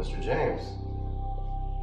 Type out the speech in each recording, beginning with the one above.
Mr. James.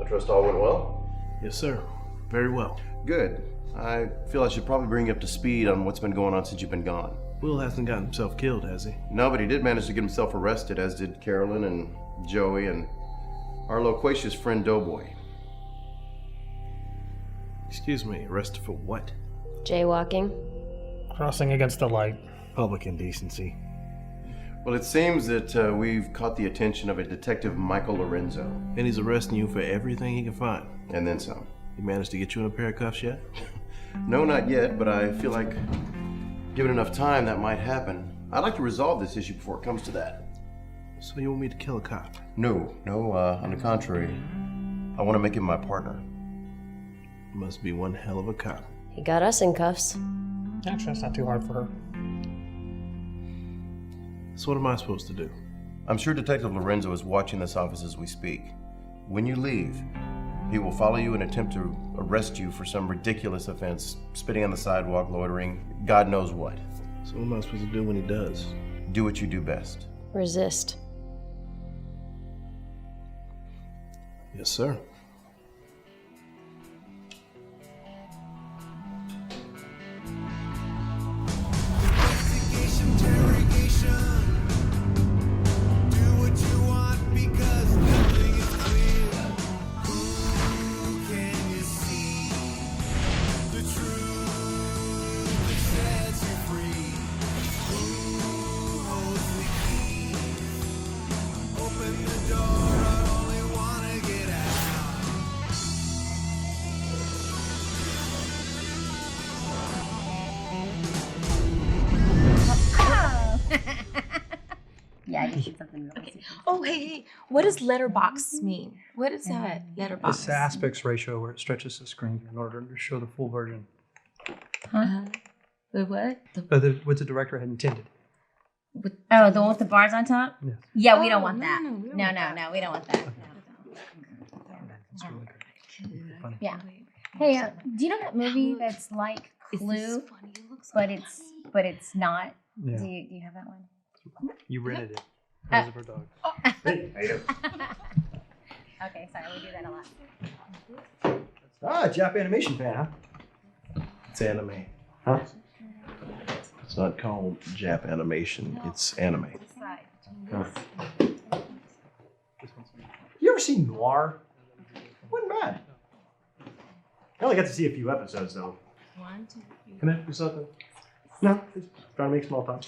I trust all went well? Yes, sir. Very well. Good. I feel I should probably bring you up to speed on what's been going on since you've been gone. Will hasn't gotten himself killed, has he? No, but he did manage to get himself arrested, as did Carolyn and Joey and our loquacious friend Doughboy. Excuse me, arrested for what? Jaywalking. Crossing against the light. Public indecency. Well, it seems that we've caught the attention of a Detective Michael Lorenzo. And he's arresting you for everything he can find. And then some. He managed to get you in a pair of cuffs yet? No, not yet, but I feel like given enough time that might happen. I'd like to resolve this issue before it comes to that. So you want me to kill a cop? No, on the contrary. I want to make him my partner. Must be one hell of a cop. He got us in cuffs. Actually, that's not too hard for her. So what am I supposed to do? I'm sure Detective Lorenzo is watching this office as we speak. When you leave, he will follow you and attempt to arrest you for some ridiculous offense, spitting on the sidewalk, loitering, God knows what. So what am I supposed to do when he does? Do what you do best. Resist. Yes, sir. Yeah, I just did something really stupid. Oh, hey, what does letterbox mean? What is that, letterbox? It's the aspect ratio where it stretches the screen in order to show the full version. Huh? The what? What the director had intended. Oh, the one with the bars on top? Yes. Yeah, we don't want no, that. no, we don't No, want no, that. no, we don't want that. It's really good. Funny. Yeah. Hey, do you know that movie that's like Is Clue, this funny? It looks but like it's not? Yeah. Do you have that one? You rented it. Because of her dog. Hey, how you doing? Okay, sorry, we do that a lot. Ah, Jap animation fan, huh? It's anime. Huh? It's not called Jap animation, it's anime. Huh. You ever seen Noir? Wasn't bad. I only got to see a few episodes though. 1, 2, 3. Can I do something? No, just trying to make small talk.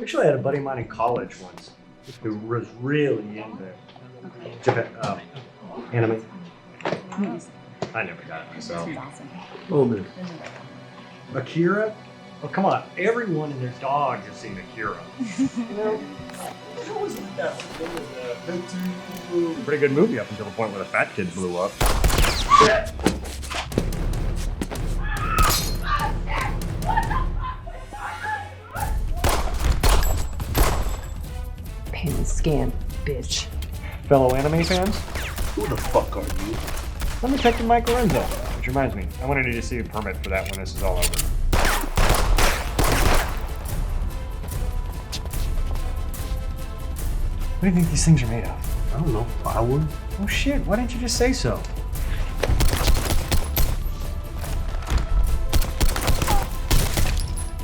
Actually, I had a buddy of mine in college once who was really into Japan, anime. I never got it myself. Oh, man. Akira? Oh, come on. Everyone and their dog has seen Akira. You know? What was that? Pretty good movie up until the point where the fat kid blew up. Pin scan, bitch. Fellow anime fans, Who the fuck are you? I'm Detective Mike Lorenzo. Which reminds me, I'm gonna need to see a permit for that when this is all over. What do you think these things are made of? I don't know, firewood? Oh shit, why didn't you just say so?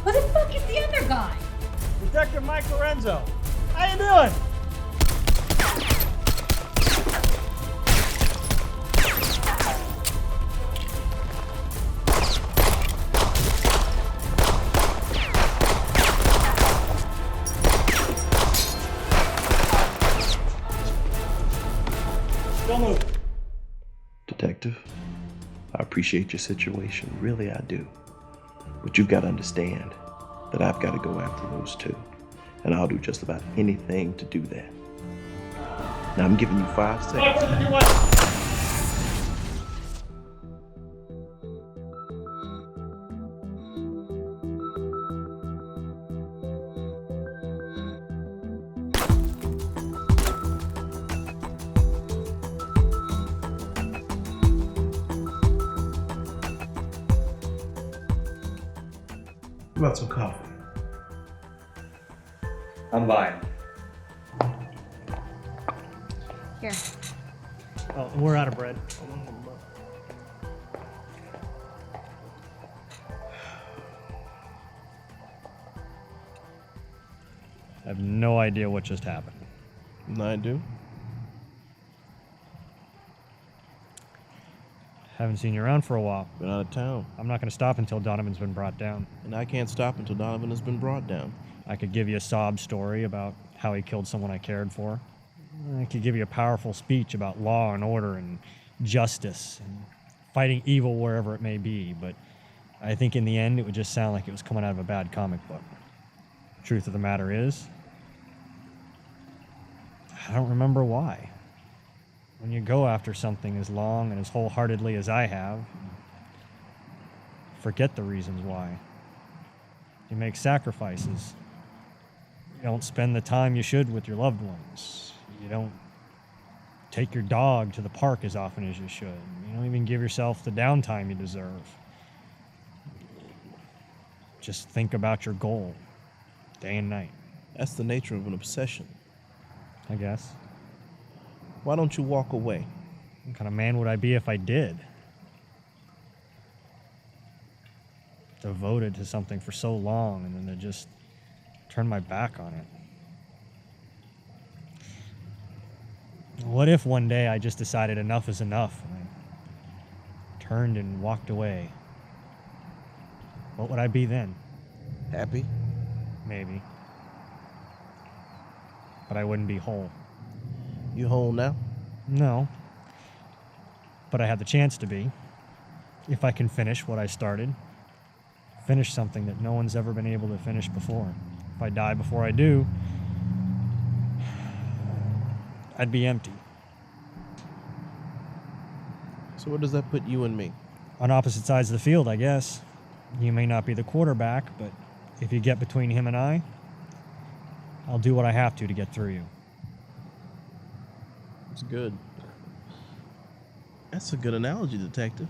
Who the fuck is the other guy? Detective Mike Lorenzo. How you doing? Don't move. Detective, I appreciate your situation, really I do. But you've got to understand that I've got to go after those two. And I'll do just about anything to do that. Now I'm giving you 5 seconds. How about some coffee? I'm buying. Here. Oh, we're out of bread. I have no idea what just happened. I do. Haven't seen you around for a while. Been out of town. I'm not going to stop until Donovan's been brought down. And I can't stop until Donovan has been brought down. I could give you a sob story about how he killed someone I cared for. I could give you a powerful speech about law and order and justice and fighting evil wherever it may be, but I think in the end it would just sound like it was coming out of a bad comic book. Truth of the matter is, I don't remember why. When you go after something as long and as wholeheartedly as I have, forget the reasons why. You make sacrifices. You don't spend the time you should with your loved ones. You don't take your dog to the park as often as you should. You don't even give yourself the downtime you deserve. Just think about your goal, day and night. That's the nature of an obsession. I guess. Why don't you walk away? What kind of man would I be if I did? Devoted to something for so long and then to just turn my back on it. What if one day I just decided enough is enough and I turned and walked away? What would I be then? Happy? Maybe. But I wouldn't be whole. You whole now? No. But I have the chance to be. If I can finish what I started. Finish something that no one's ever been able to finish before. If I die before I do, I'd be empty. So where does that put you and me? On opposite sides of the field, I guess. You may not be the quarterback, but if you get between him and I'll do what I have to get through you. It's good. That's a good analogy, Detective.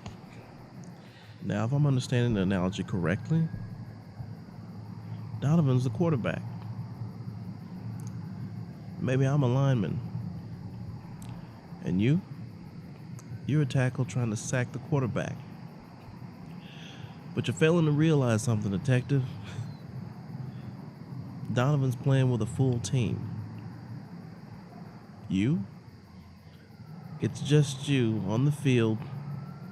Now, if I'm understanding the analogy correctly, Donovan's the quarterback. Maybe I'm a lineman. And you're a tackle trying to sack the quarterback. But you're failing to realize something, Detective. Donovan's playing with a full team. It's just you on the field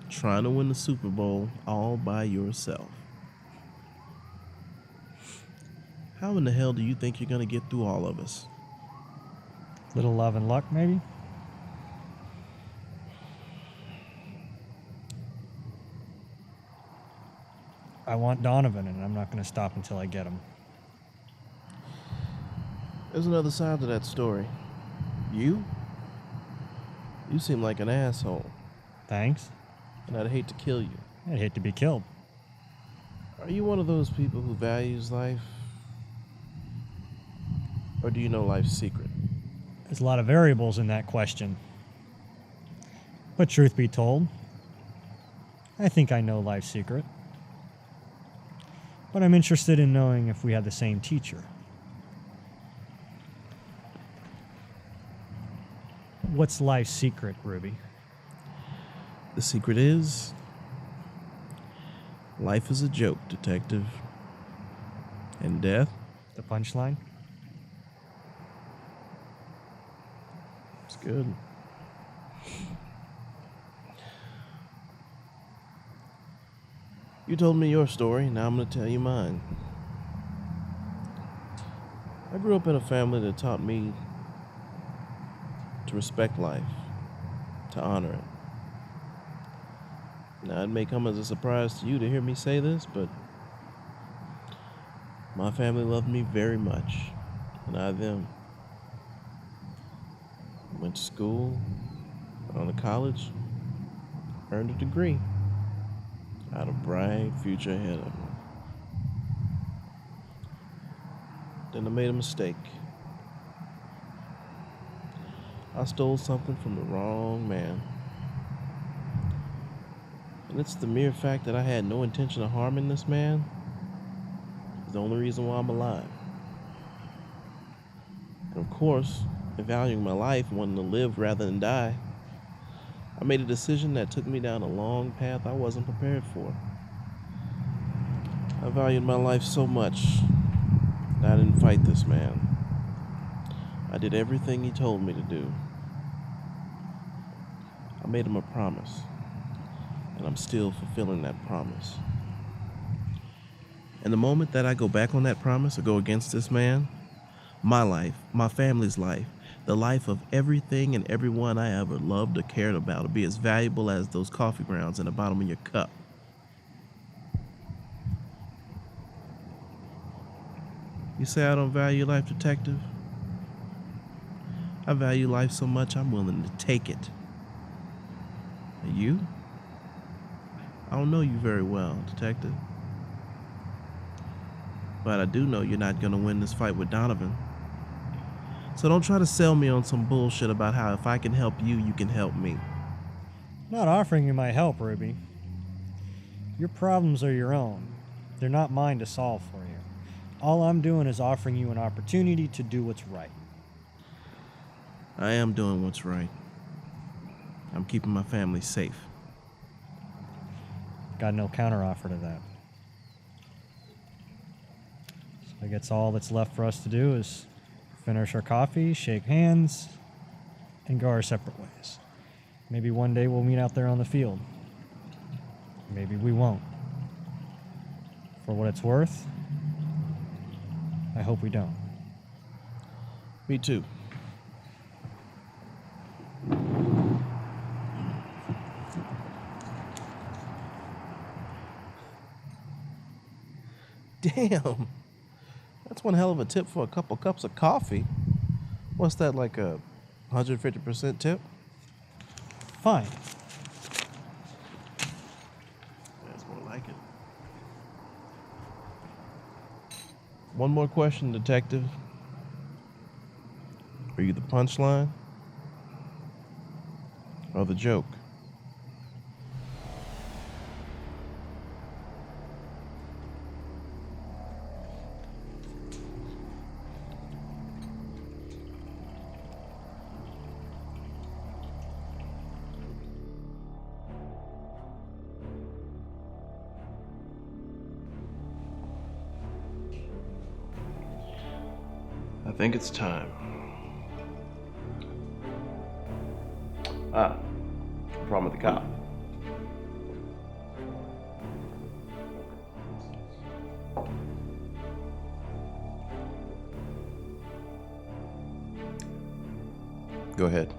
trying to win the Super Bowl all by yourself. How in the hell do you think you're going to get through all of us? Little love and luck, maybe? I want Donovan, and I'm not going to stop until I get him. There's another side to that story. You seem like an asshole, Thanks. and I'd hate to kill you. I'd hate to be killed. Are you one of those people who values life? Or do you know life's secret? There's a lot of variables in that question. But truth be told, I think I know life's secret. But I'm interested in knowing if we had the same teacher. What's life's secret, Ruby? The secret is, life is a joke, Detective. And death, The punchline? it's good. You told me your story, now I'm going to tell you mine. I grew up in a family that taught me to respect life, to honor it. Now, it may come as a surprise to you to hear me say this, but my family loved me very much, and I them. Went to school, went on to college, earned a degree. I had a bright future ahead of me. Then I made a mistake. I stole something from the wrong man. And it's the mere fact that I had no intention of harming this man is the only reason why I'm alive. And of course, valuing my life, wanting to live rather than die, I made a decision that took me down a long path I wasn't prepared for. I valued my life so much that I didn't fight this man. I did everything he told me to do. I made him a promise, and I'm still fulfilling that promise. And the moment that I go back on that promise or go against this man, my life, my family's life, the life of everything and everyone I ever loved or cared about will be as valuable as those coffee grounds in the bottom of your cup. You say I don't value life, Detective? I value life so much I'm willing to take it. And you? I don't know you very well, Detective. But I do know you're not gonna win this fight with Donovan. So don't try to sell me on some bullshit about how if I can help you, you can help me. I'm not offering you my help, Ruby. Your problems are your own. They're not mine to solve for you. All I'm doing is offering you an opportunity to do what's right. I am doing what's right. I'm keeping my family safe. Got no counteroffer to that. So I guess all that's left for us to do is finish our coffee, shake hands, and go our separate ways. Maybe one day we'll meet out there on the field. Maybe we won't. For what it's worth, I hope we don't. Me too. Damn. That's one hell of a tip for a couple cups of coffee. What's that, like a 150% tip? Fine. That's more like it. One more question, Detective. Are you the punchline or the joke? I think it's time. Problem with the cop. Go ahead.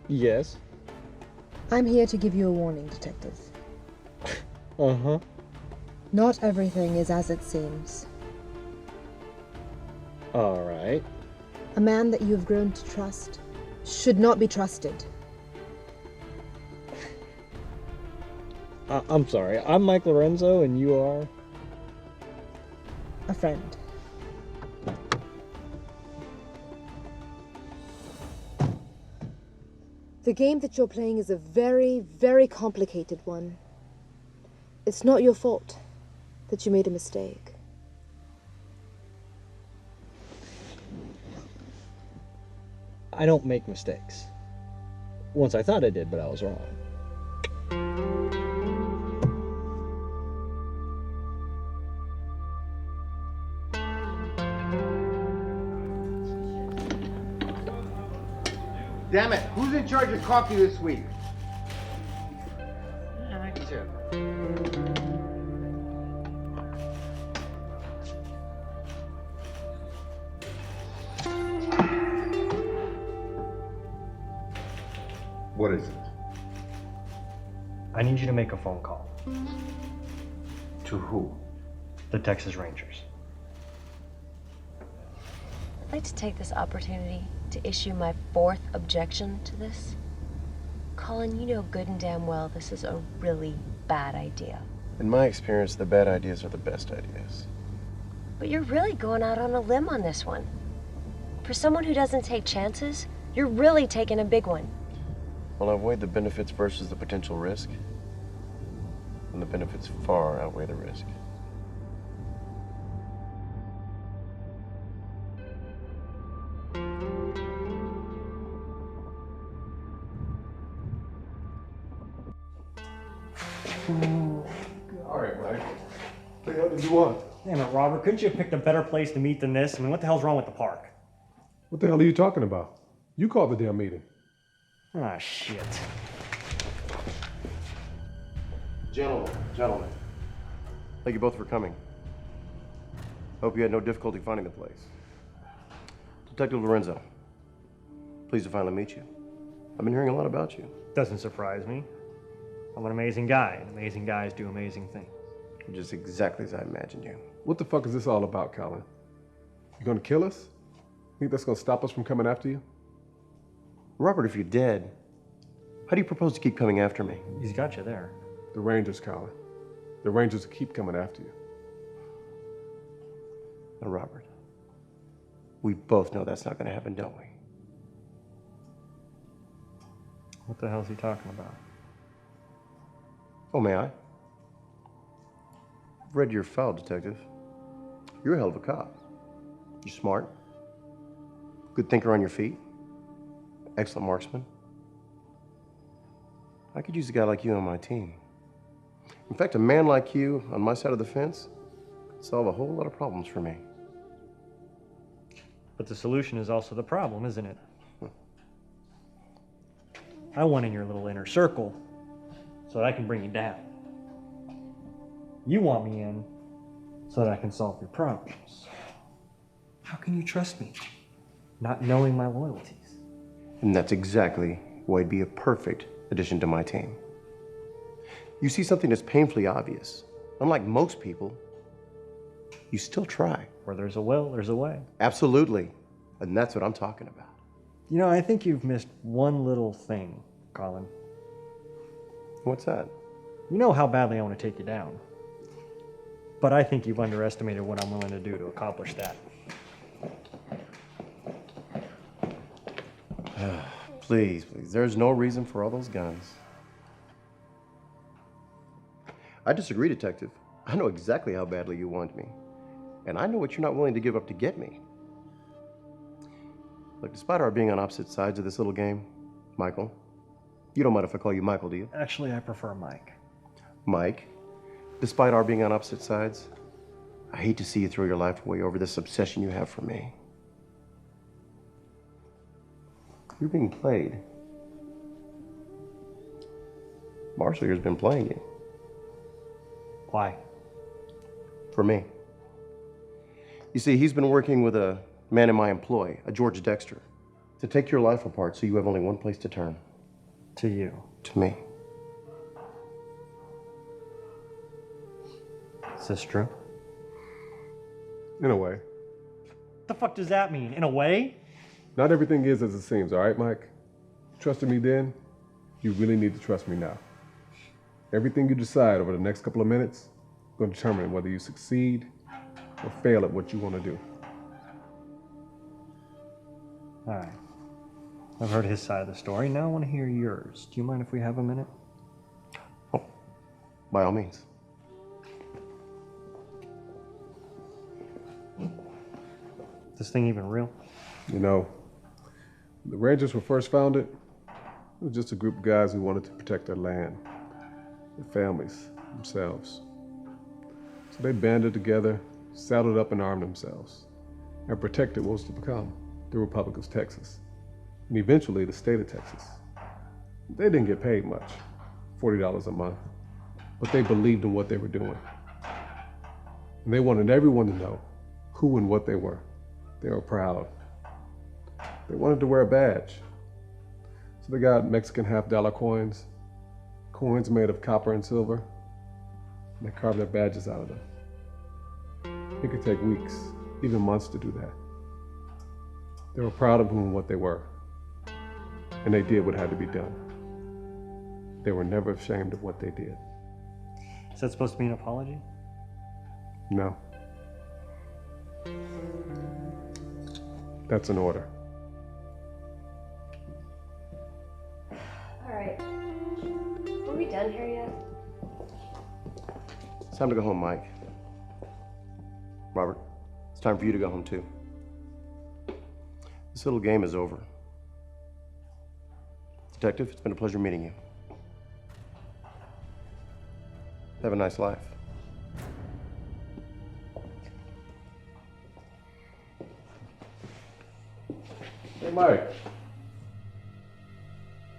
Yes. I'm here to give you a warning, Detective. Uh-huh. Not everything is as it seems. All right. A man that you have grown to trust should not be trusted. I'm sorry. I'm Mike Lorenzo, and you are? A friend. The game that you're playing is a very, very complicated one. It's not your fault that you made a mistake. I don't make mistakes. Once I thought I did, but I was wrong. Damn it, who's in charge of coffee this week? Sure. What is it? I need you to make a phone call. To who? The Texas Rangers. I'd like to take this opportunity to issue my 4th objection to this. Colin, you know good and damn well this is a really bad idea. In my experience, the bad ideas are the best ideas. But you're really going out on a limb on this one. For someone who doesn't take chances, you're really taking a big one. Well, I've weighed the benefits versus the potential risk, and the benefits far outweigh the risk. All right, Mike. What the hell did you want? Damn it, Robert. Couldn't you have picked a better place to meet than this? I mean, what the hell's wrong with the park? What the hell are you talking about? You called the damn meeting. Ah, shit. Gentlemen. Thank you both for coming. Hope you had no difficulty finding the place. Detective Lorenzo, pleased to finally meet you. I've been hearing a lot about you. Doesn't surprise me. I'm an amazing guy, and amazing guys do amazing things. Just exactly as I imagined you. What the fuck is this all about, Colin? You gonna kill us? Think that's gonna stop us from coming after you? Robert, if you're dead, how do you propose to keep coming after me? He's got you there. The Rangers, Colin. The Rangers will keep coming after you. Now, Robert, we both know that's not going to happen, don't we? What the hell's he talking about? Oh, may I? I've read your file, Detective. You're a hell of a cop. You're smart, good thinker on your feet, excellent marksman. I could use a guy like you on my team. In fact, a man like you on my side of the fence could solve a whole lot of problems for me. But the solution is also the problem, isn't it? I want in your little inner circle so that I can bring you down. You want me in so that I can solve your problems. How can you trust me, not knowing my loyalties? And that's exactly why it'd be a perfect addition to my team. You see something that's painfully obvious. Unlike most people, you still try. Where there's a will, there's a way. Absolutely. And that's what I'm talking about. You know, I think you've missed one little thing, Colin. What's that? You know how badly I want to take you down. But I think you've underestimated what I'm willing to do to accomplish that. Please. There's no reason for all those guns. I disagree, Detective. I know exactly how badly you want me. And I know what you're not willing to give up to get me. Look, despite our being on opposite sides of this little game, Michael, you don't mind if I call you Michael, do you? Actually, I prefer Mike. Mike, despite our being on opposite sides, I hate to see you throw your life away over this obsession you have for me. You're being played. Marshall here's been playing you. Why? For me. You see, he's been working with a man in my employ, a George Dexter, to take your life apart so you have only one place to turn. To you. To me. Is this true? In a way. What the fuck does that mean? In a way? Not everything is as it seems, all right, Mike? Trusted me then, you really need to trust me now. Everything you decide over the next couple of minutes is going to determine whether you succeed or fail at what you want to do. All right. I've heard his side of the story. Now I want to hear yours. Do you mind if we have a minute? Oh, by all means. Is this thing even real? You know, when the Rangers were first founded, it was just a group of guys who wanted to protect their land, their families, themselves. So they banded together, saddled up and armed themselves, and protected what was to become the Republic of Texas, and eventually the state of Texas. They didn't get paid much, $40 a month, but they believed in what they were doing. And they wanted everyone to know who and what they were. They were proud. They wanted to wear a badge. So they got Mexican half-dollar coins, coins made of copper and silver, and they carved their badges out of them. It could take weeks, even months to do that. They were proud of who and what they were, and they did what had to be done. They were never ashamed of what they did. Is that supposed to be an apology? No. That's an order. All right. Are we done here yet? It's time to go home, Mike. Robert, it's time for you to go home too. This little game is over. Detective, it's been a pleasure meeting you. Have a nice life. Hey, Mike.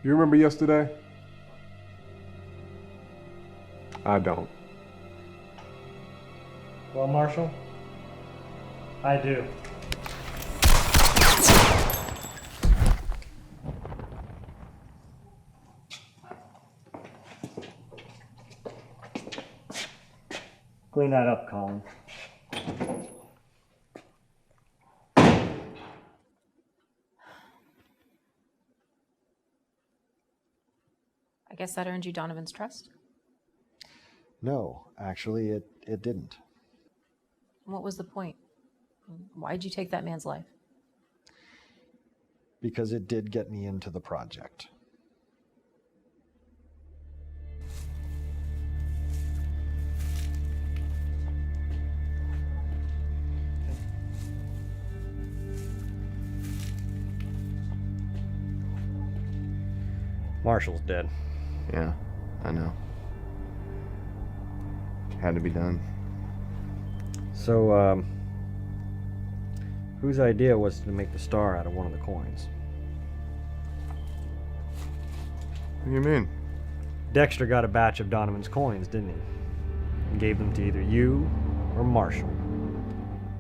You remember yesterday? I don't. Well, Marshal, I do. Clean that up, Colin. I guess that earned you Donovan's trust. No, actually, it didn't. What was the point? Why'd you take that man's life? Because it did get me into the project. Marshall's dead. Yeah, I know. Had to be done. So, whose idea was to make the star out of one of the coins? What do you mean? Dexter got a batch of Donovan's coins, didn't he? And gave them to either you or Marshall.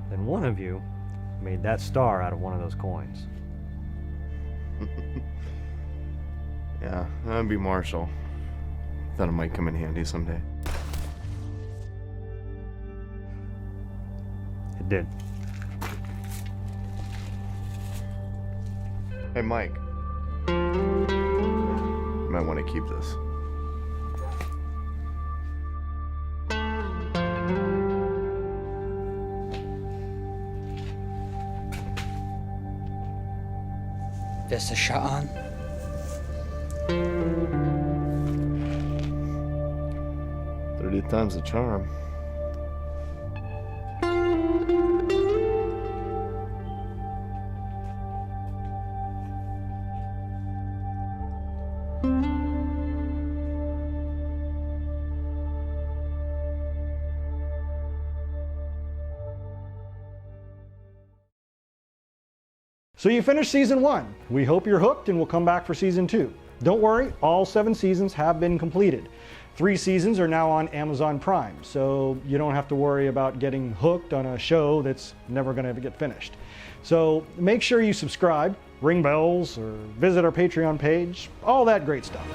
Then one of you made that star out of one of those coins. Yeah, that'd be Marshall. Thought it might come in handy someday. It did. Hey, Mike. You might want to keep this. This a shot on? 30th time's the charm. So you finished season 1. We hope you're hooked and will come back for season 2. Don't worry, all 7 seasons have been completed. 3 seasons are now on Amazon Prime, so you don't have to worry about getting hooked on a show that's never going to get finished. So make sure you subscribe, ring bells, or visit our Patreon page, all that great stuff.